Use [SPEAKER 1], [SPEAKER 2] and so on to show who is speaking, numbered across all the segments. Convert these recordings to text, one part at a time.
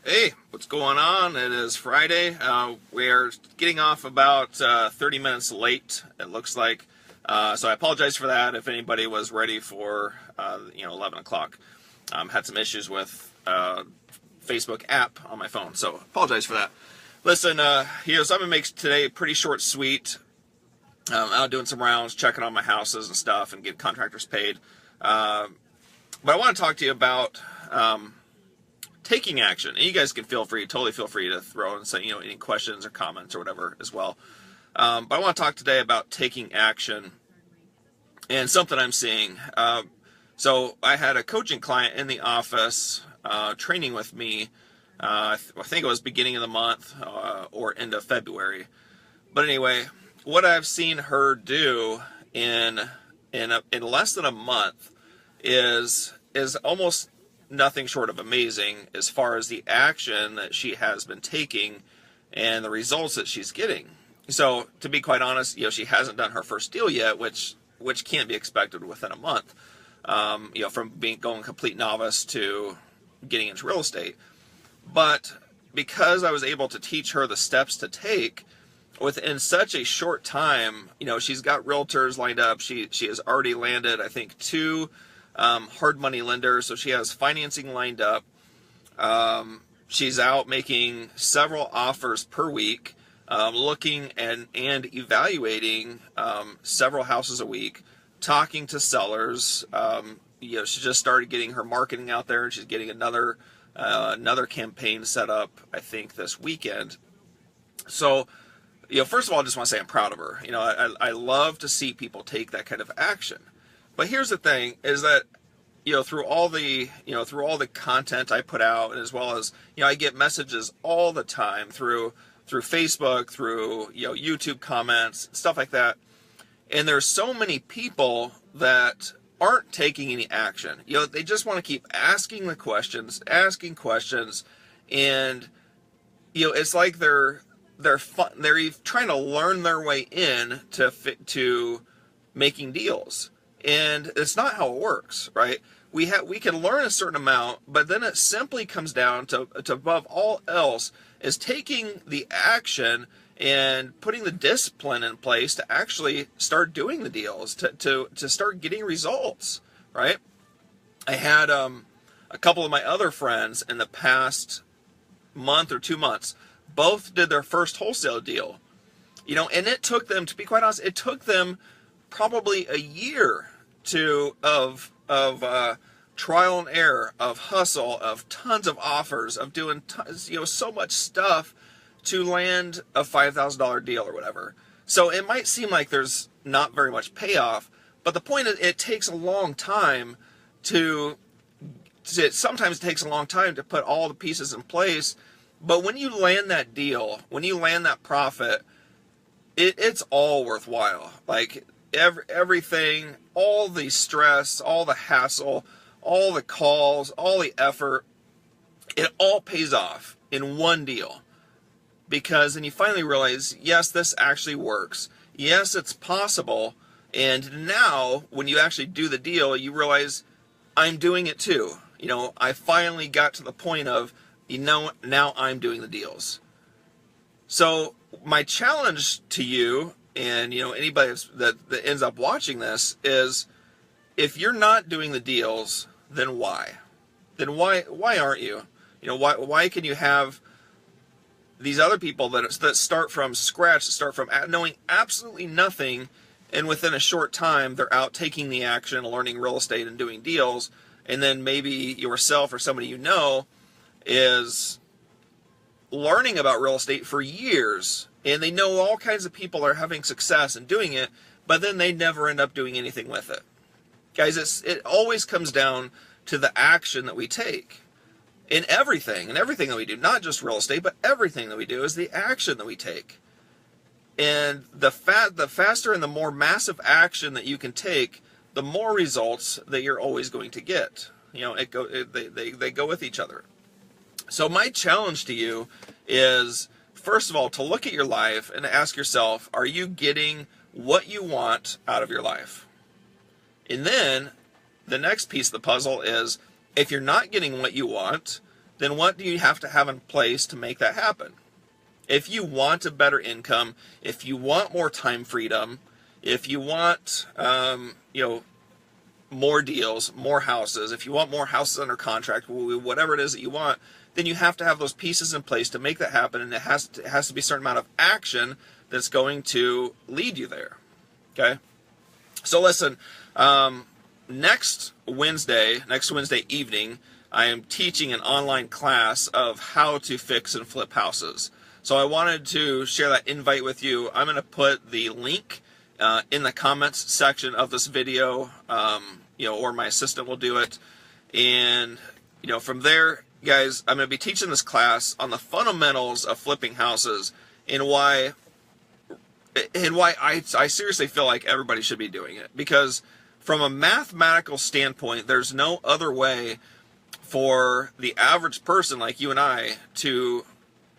[SPEAKER 1] Hey, what's going on? It is Friday. We're getting off about 30 minutes late, it looks like. So I apologize for that if anybody was ready for 11 o'clock. Had some issues with Facebook app on my phone, so apologize for that. Listen, so I'm going to make today pretty short, sweet. Out doing some rounds, checking on my houses and stuff, and get contractors paid. But I want to talk to you about taking action. And you guys can totally feel free to throw and say, any questions or comments or whatever as well. But I want to talk today about taking action and something I'm seeing. So I had a coaching client in the office training with me. I think it was beginning of the month or end of February. But anyway, what I've seen her do in less than a month is almost nothing short of amazing as far as the action that she has been taking and the results that she's getting. So to be quite honest, she hasn't done her first deal yet, which can't be expected within a month. From going complete novice to getting into real estate. But because I was able to teach her the steps to take within such a short time, she's got realtors lined up. She has already landed, I think, 2 hard money lenders, so she has financing lined up. She's out making several offers per week, looking and evaluating several houses a week, talking to sellers. She just started getting her marketing out there, and she's getting another campaign set up, I think, this weekend. So, first of all, I just want to say I'm proud of her. I love to see people take that kind of action. But here's the thing: is that through all the content I put out, as well as I get messages all the time through Facebook, through YouTube comments, stuff like that. And there's so many people that aren't taking any action. They just want to keep asking questions, and it's like they're trying to learn their way in to making deals. And it's not how it works, right? We can learn a certain amount, but then it simply comes down to above all else is taking the action and putting the discipline in place to actually start doing the deals, to start getting results, right? I had a couple of my other friends in the past month or 2 months, both did their first wholesale deal, and it took them, to be quite honest, it took them probably a year of trial and error, of hustle, of tons of offers, of doing so much stuff to land a $5,000 deal or whatever. So it might seem like there's not very much payoff, but the point is it takes a long time sometimes it takes a long time to put all the pieces in place. But when you land that deal, when you land that profit, it's all worthwhile. Like everything, all the stress, all the hassle, all the calls, all the effort, it all pays off in one deal. Because then you finally realize, yes, this actually works. Yes, it's possible. And now, when you actually do the deal, you realize, I'm doing it too. I finally got to the point of, now I'm doing the deals. So my challenge to you, and anybody that ends up watching this, is if you're not doing the deals, then why? Then why aren't you? Why can you have these other people that start from scratch, start from knowing absolutely nothing, and within a short time they're out taking the action, learning real estate and doing deals, and then maybe yourself or somebody is learning about real estate for years, and they know all kinds of people are having success and doing it, but then they never end up doing anything with it. Guys, it always comes down to the action that we take. In everything that we do, not just real estate, but everything that we do is the action that we take. And the faster and the more massive action that you can take, the more results that you're always going to get. They go with each other. So my challenge to you is, first of all, to look at your life and ask yourself, are you getting what you want out of your life? And then the next piece of the puzzle is, if you're not getting what you want, then what do you have to have in place to make that happen? If you want a better income, if you want more time freedom, if you want, more deals, more houses, if you want more houses under contract, whatever it is that you want, then you have to have those pieces in place to make that happen, and it has to be a certain amount of action that's going to lead you there. Okay? So listen, next Wednesday evening, I am teaching an online class of how to fix and flip houses. So I wanted to share that invite with you. I'm going to put the link in the comments section of this video, or my assistant will do it. And, from there, guys, I'm going to be teaching this class on the fundamentals of flipping houses and why I seriously feel like everybody should be doing it. Because from a mathematical standpoint, there's no other way for the average person like you and I to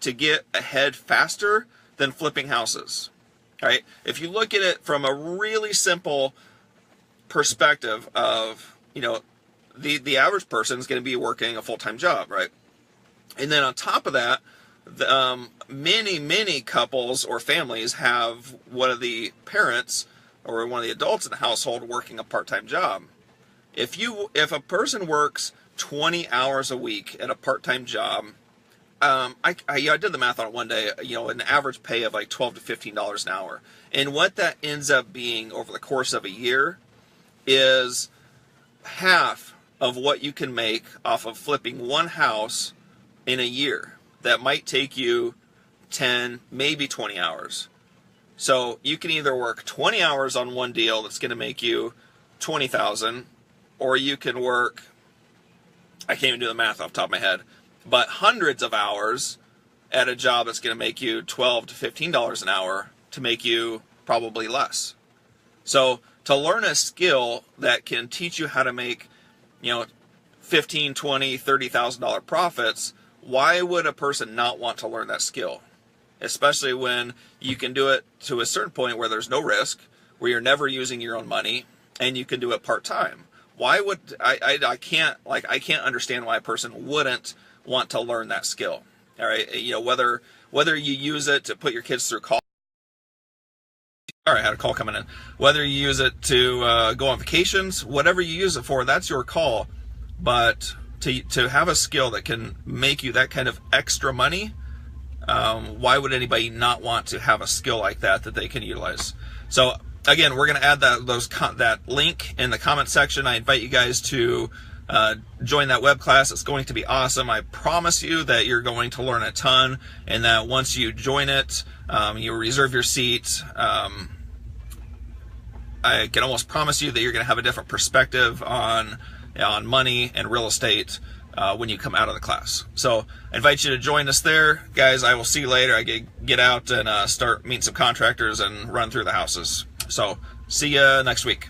[SPEAKER 1] get ahead faster than flipping houses. Right? If you look at it from a really simple perspective of, the average person is going to be working a full-time job, right? And then on top of that, many couples or families have one of the parents or one of the adults in the household working a part-time job. If a person works 20 hours a week at a part-time job, I did the math on it one day, an average pay of like $12 to $15 an hour. And what that ends up being over the course of a year is half of what you can make off of flipping one house in a year. That might take you 10, maybe 20 hours. So you can either work 20 hours on one deal that's going to make you $20,000, or you can work, I can't even do the math off the top of my head, but hundreds of hours at a job that's going to make you $12 to $15 an hour to make you probably less. So to learn a skill that can teach you how to make, $15,000, $20,000, $30,000 profits, why would a person not want to learn that skill? Especially when you can do it to a certain point where there's no risk, where you're never using your own money, and you can do it part-time. Why would I can't understand why a person wouldn't want to learn that skill. All right, whether you use it to put your kids through college. All right, I had a call coming in. Whether you use it to go on vacations, whatever you use it for, that's your call. But to have a skill that can make you that kind of extra money, why would anybody not want to have a skill like that they can utilize? So again, we're going to add that link in the comment section. I invite you guys to join that web class. It's going to be awesome. I promise you that you're going to learn a ton, and that once you join it, you reserve your seat. I can almost promise you that you're going to have a different perspective on money and real estate when you come out of the class. So I invite you to join us there. Guys, I will see you later. I get out and start meeting some contractors and run through the houses. So see you next week.